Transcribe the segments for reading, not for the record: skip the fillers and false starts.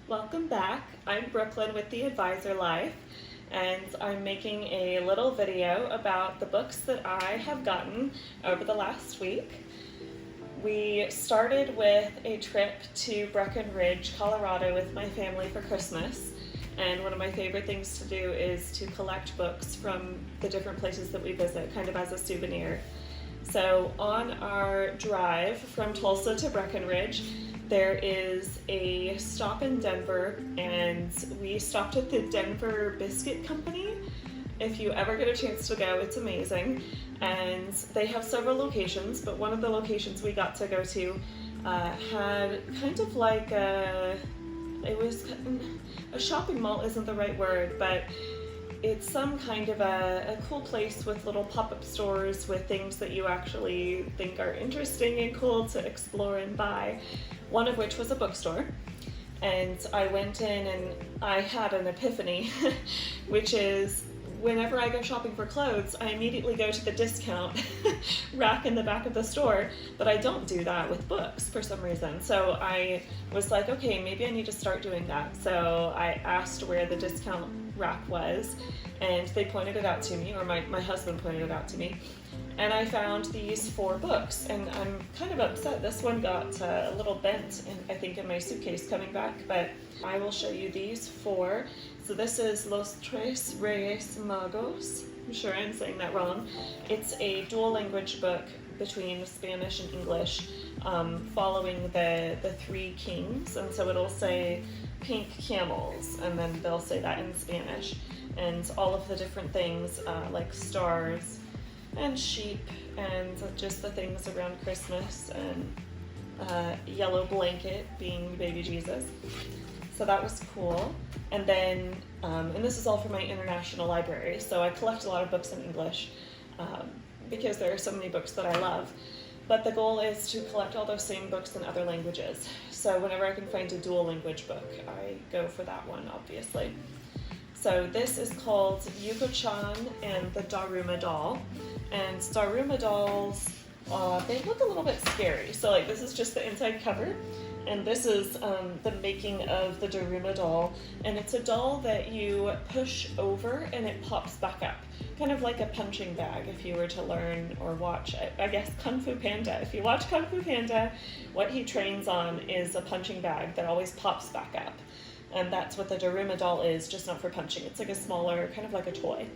Welcome back. I'm Brooklyn with The Advisor Life, and I'm making a little video about the books that I have gotten over the last week. We started with a trip to Breckenridge, Colorado with my family for Christmas, and one of my favorite things to do is to collect books from the different places that we visit, kind of as a souvenir. So on our drive from Tulsa to Breckenridge, there is a stop in Denver, and we stopped at the Denver Biscuit Company. If you ever get a chance to go, it's amazing. And they have several locations, but one of the locations we got to go to had kind of like a shopping mall isn't the right word, but it's some kind of a cool place with little pop-up stores with things that you actually think are interesting and cool to explore and buy. One of which was a bookstore. And I went in and I had an epiphany, which is whenever I go shopping for clothes, I immediately go to the discount rack in the back of the store, but I don't do that with books for some reason. So I was like, okay, maybe I need to start doing that. So I asked where the discount rack was, and they pointed it out to me, or my husband pointed it out to me, and I found these 4 books, and I'm kind of upset. This one got a little bent, I think, in my suitcase coming back, but I will show you these 4. So this is Los Tres Reyes Margos. I'm sure I'm saying that wrong. It's a dual language book between Spanish and English, following the 3 kings, and so it'll say pink camels, and then they'll say that in Spanish, and all of the different things like stars and sheep and just the things around Christmas, and yellow blanket being baby Jesus. So that was cool. And then, and this is all for my international library, so I collect a lot of books in English because there are so many books that I love. But the goal is to collect all those same books in other languages. So whenever I can find a dual language book, I go for that one, obviously. So this is called Yukochan and the Daruma doll. And Daruma dolls, they look a little bit scary. So like this is just the inside cover, and this is the making of the Daruma doll. And it's a doll that you push over and it pops back up. Kind of like a punching bag if you were to learn or watch, I guess, Kung Fu Panda. If you watch Kung Fu Panda, what he trains on is a punching bag that always pops back up. And that's what the Daruma doll is, just not for punching. It's like a smaller, kind of like a toy.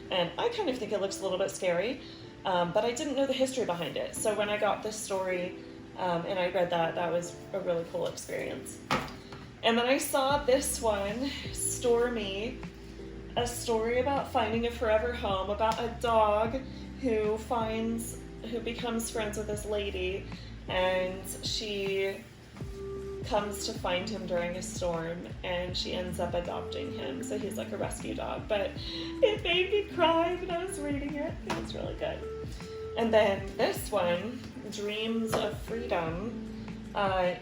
And I kind of think it looks a little bit scary, but I didn't know the history behind it. So when I got this story and I read that, that was a really cool experience. And then I saw this one, Stormy, a story about finding a forever home, about a dog who becomes friends with this lady, and she comes to find him during a storm, and she ends up adopting him. So he's like a rescue dog, but it made me cry when I was reading it. It was really good. And then this one, Dreams of Freedom,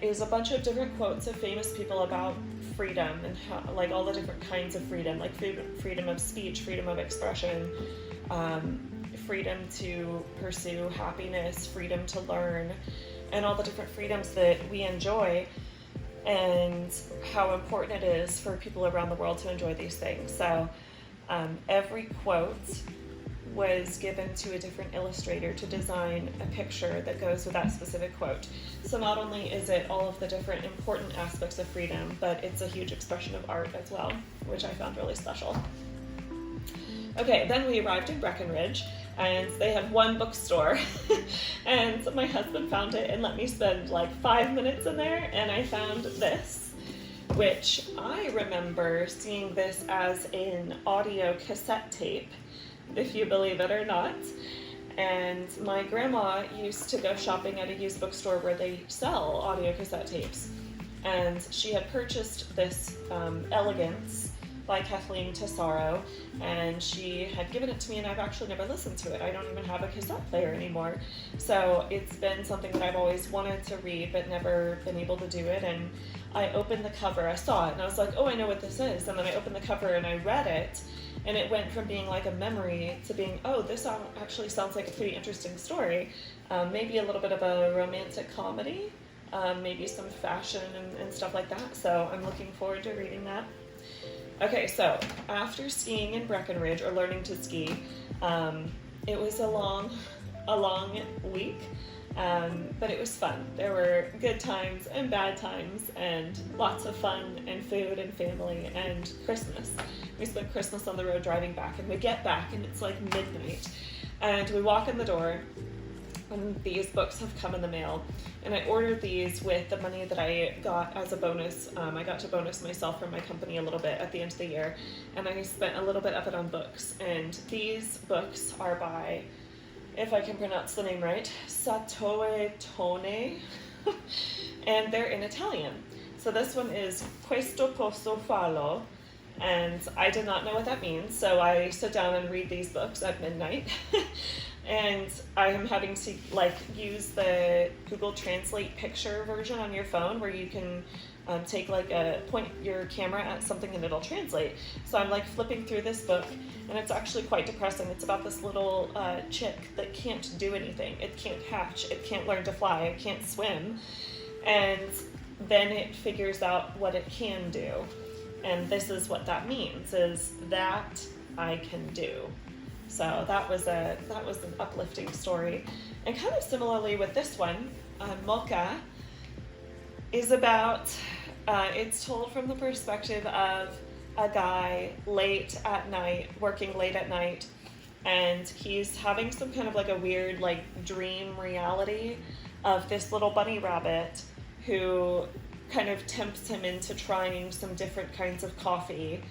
is a bunch of different quotes of famous people about freedom and how, like all the different kinds of freedom, like freedom of speech, freedom of expression, freedom to pursue happiness, freedom to learn, and all the different freedoms that we enjoy, and how important it is for people around the world to enjoy these things. So every quote was given to a different illustrator to design a picture that goes with that specific quote. So not only is it all of the different important aspects of freedom, but it's a huge expression of art as well, which I found really special. Okay, then we arrived in Breckenridge, and they had one bookstore, and my husband found it and let me spend like 5 minutes in there, and I found this, which I remember seeing this as an audio cassette tape, if you believe it or not. And my grandma used to go shopping at a used bookstore where they sell audio cassette tapes, and she had purchased this Elegance by Kathleen Tesaro, and she had given it to me, and I've actually never listened to it. I don't even have a cassette player anymore. So it's been something that I've always wanted to read but never been able to do it. And I opened the cover, I saw it, and I was like, oh, I know what this is. And then I opened the cover and I read it, and it went from being like a memory to being, oh, this actually sounds like a pretty interesting story. Maybe a little bit of a romantic comedy. maybe some fashion and stuff like that. So I'm looking forward to reading that. Okay, so after skiing in Breckenridge, or learning to ski, it was a long week, but it was fun. There were good times and bad times, and lots of fun and food and family and Christmas. We spent Christmas on the road driving back, and we get back and it's like midnight, and we walk in the door, and these books have come in the mail, and I ordered these with the money that I got as a bonus. I got to bonus myself from my company a little bit at the end of the year, and I spent a little bit of it on books. And these books are by, if I can pronounce the name right, Satoe Tone, and they're in Italian. So this one is Questo Poso, and I did not know what that means, so I sit down and read these books at midnight. And I am having to use the Google Translate picture version on your phone, where you can take point your camera at something and it'll translate. So I'm flipping through this book, and it's actually quite depressing. It's about this little chick that can't do anything. It can't hatch, it can't learn to fly, it can't swim, and then it figures out what it can do. And this is what that means, is that I can do. So that was an uplifting story. And kind of similarly with this one, Mocha is about, it's told from the perspective of a guy working late at night, and he's having some kind of a weird dream reality of this little bunny rabbit who kind of tempts him into trying some different kinds of coffee.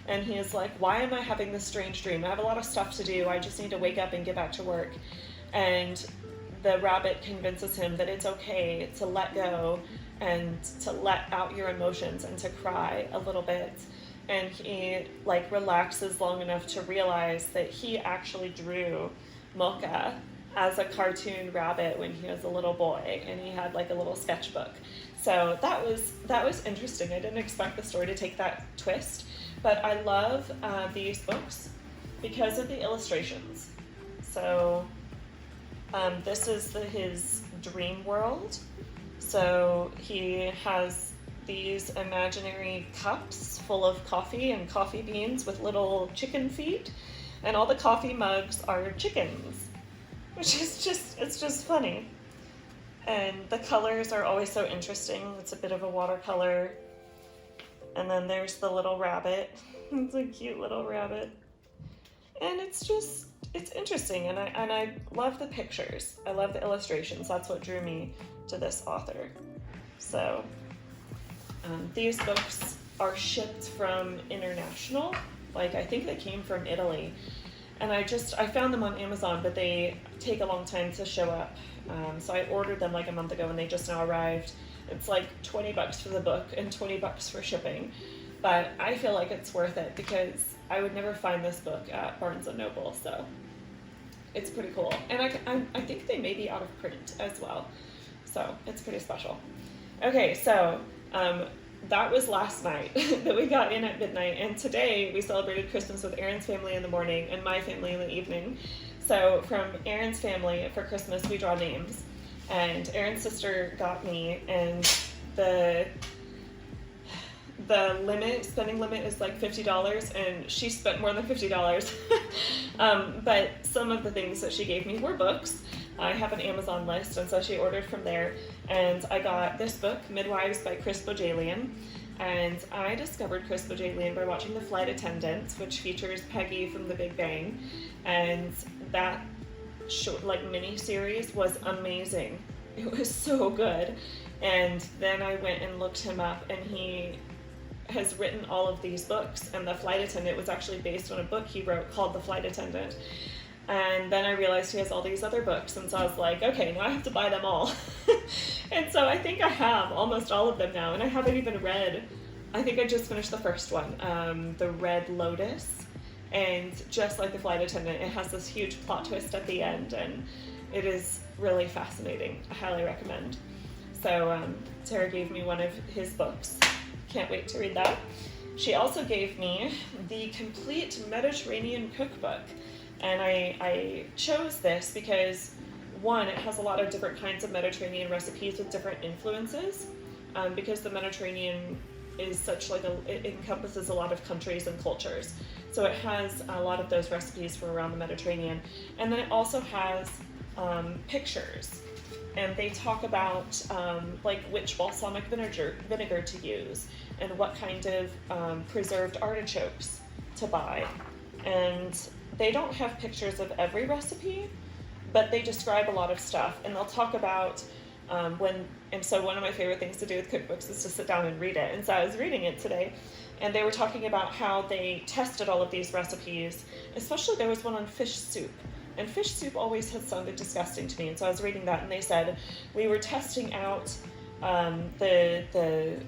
And he is like, why am I having this strange dream? I have a lot of stuff to do. I just need to wake up and get back to work. And the rabbit convinces him that it's okay to let go and to let out your emotions and to cry a little bit. And he relaxes long enough to realize that he actually drew Mocha as a cartoon rabbit when he was a little boy, and he had a little sketchbook. So that was interesting. I didn't expect the story to take that twist. But I love these books because of the illustrations. So this is his dream world. So he has these imaginary cups full of coffee and coffee beans with little chicken feet, and all the coffee mugs are chickens, which is it's just funny. And the colors are always so interesting. It's a bit of a watercolor. And then there's the little rabbit. It's a cute little rabbit. And it's interesting, and I love the pictures. I love the illustrations. That's what drew me to this author. So these books are shipped from international. I think they came from Italy. And I found them on Amazon, but they take a long time to show up. So I ordered them a month ago, and they just now arrived. It's $20 for the book and $20 for shipping. But I feel like it's worth it because I would never find this book at Barnes & Noble, so it's pretty cool. And I think they may be out of print as well, so it's pretty special. Okay, so that was last night that we got in at midnight, and today we celebrated Christmas with Aaron's family in the morning and my family in the evening. So from Aaron's family, for Christmas, we draw names. And Aaron's sister got me, and the spending limit is $50, and she spent more than $50. But some of the things that she gave me were books. I have an Amazon list, and so she ordered from there. And I got this book, Midwives by Chris Bojalian. And I discovered Chris Bojalian by watching The Flight Attendant, which features Peggy from The Big Bang. And that short mini series was amazing. It was so good. And then I went and looked him up, and he has written all of these books, and The Flight Attendant was actually based on a book he wrote called The Flight Attendant. And then I realized he has all these other books, and so I was like, okay, now I have to buy them all. And so I think I have almost all of them now, and I haven't even read, I think I just finished the first one, The Red Lotus. And just like The Flight Attendant, it has this huge plot twist at the end, and it is really fascinating. I highly recommend. So Sarah gave me one of his books. Can't wait to read that. She also gave me the complete Mediterranean cookbook. And I chose this because one, it has a lot of different kinds of Mediterranean recipes with different influences, because the Mediterranean is such like it encompasses a lot of countries and cultures. So it has a lot of those recipes from around the Mediterranean. And then it also has pictures. And they talk about like which balsamic vinegar to use and what kind of preserved artichokes to buy. And they don't have pictures of every recipe, but they describe a lot of stuff. And they'll talk about so one of my favorite things to do with cookbooks is to sit down and read it. And so I was reading it today, and they were talking about how they tested all of these recipes. Especially there was one on fish soup. And fish soup always had sounded disgusting to me. And so I was reading that, and they said, we were testing out the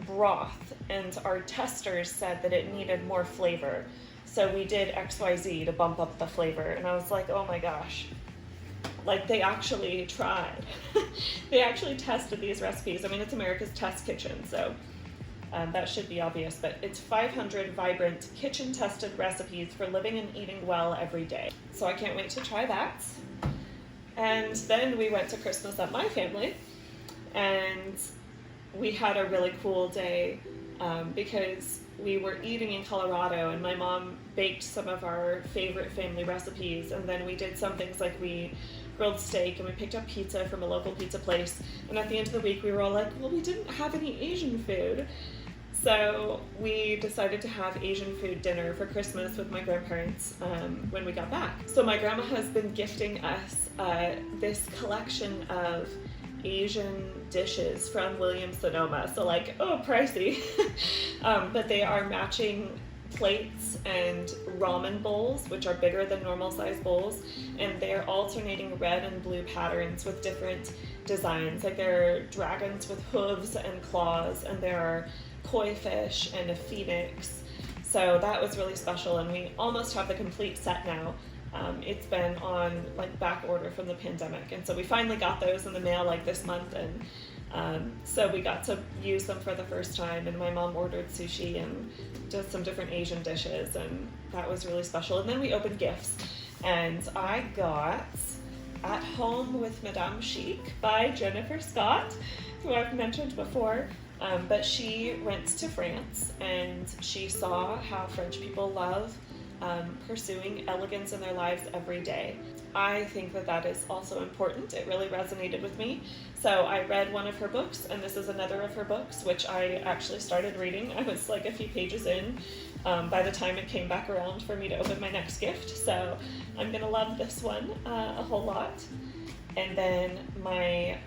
broth, and our testers said that it needed more flavor. So we did XYZ to bump up the flavor. And I was like, oh my gosh. Like, they actually tried. They actually tested these recipes. I mean, it's America's Test Kitchen, so that should be obvious, but it's 500 vibrant kitchen-tested recipes for living and eating well every day. So I can't wait to try that. And then we went to Christmas at my family, and we had a really cool day because we were eating in Colorado, and my mom baked some of our favorite family recipes, and then we did some things like we grilled steak, and we picked up pizza from a local pizza place. And at the end of the week, we were all like, well, we didn't have any Asian food. So we decided to have Asian food dinner for Christmas with my grandparents when we got back. So my grandma has been gifting us this collection of Asian dishes from Williams Sonoma. So like, oh, pricey. But they are matching plates and ramen bowls, which are bigger than normal size bowls, and they're alternating red and blue patterns with different designs. Like there are dragons with hooves and claws, and there are koi fish and a phoenix. So that was really special, and we almost have the complete set now. It's been on like back order from the pandemic, and so we finally got those in the mail like this month, and so we got to use them for the first time, and my mom ordered sushi and did some different Asian dishes, and that was really special. And then we opened gifts, and I got At Home with Madame Chic by Jennifer Scott, who I've mentioned before, but she went to France, and she saw how French people love pursuing elegance in their lives every day. I think that that is also important. It really resonated with me. So I read one of her books, and this is another of her books, which I actually started reading. I was like a few pages in by the time it came back around for me to open my next gift. So I'm gonna love this one a whole lot. And then my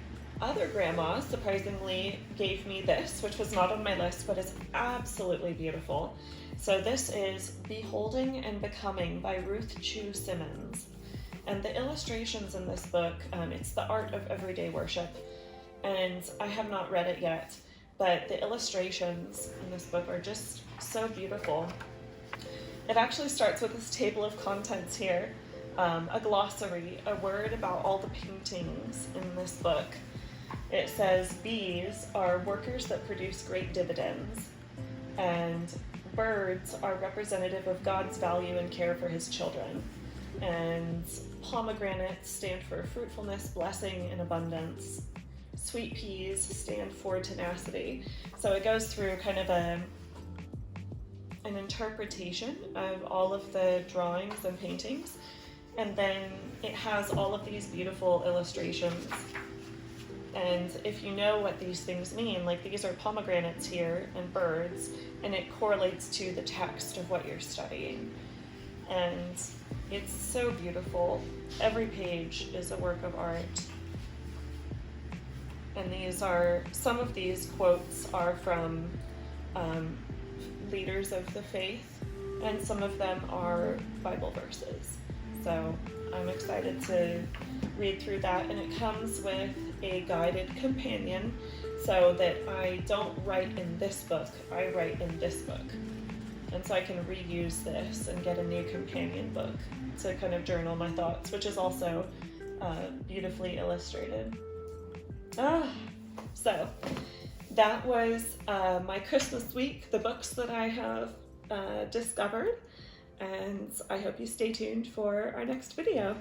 other grandma surprisingly gave me this, which was not on my list, but it's absolutely beautiful. So this is Beholding and Becoming by Ruth Chu Simmons. And the illustrations in this book, it's the art of everyday worship. And I have not read it yet, but the illustrations in this book are just so beautiful. It actually starts with this table of contents here, a glossary, a word about all the paintings in this book. It says bees are workers that produce great dividends, and birds are representative of God's value and care for his children. And pomegranates stand for fruitfulness, blessing, and abundance. Sweet peas stand for tenacity. So it goes through kind of an interpretation of all of the drawings and paintings. And then it has all of these beautiful illustrations. And if you know what these things mean, like these are pomegranates here and birds, and it correlates to the text of what you're studying. And it's so beautiful. Every page is a work of art. And some of these quotes are from leaders of the faith, and some of them are Bible verses. So I'm excited to read through that, and it comes with a guided companion so that I don't write in this book, I write in this book. And so I can reuse this and get a new companion book to kind of journal my thoughts, which is also beautifully illustrated. So that was my Christmas week, the books that I have discovered, and I hope you stay tuned for our next video.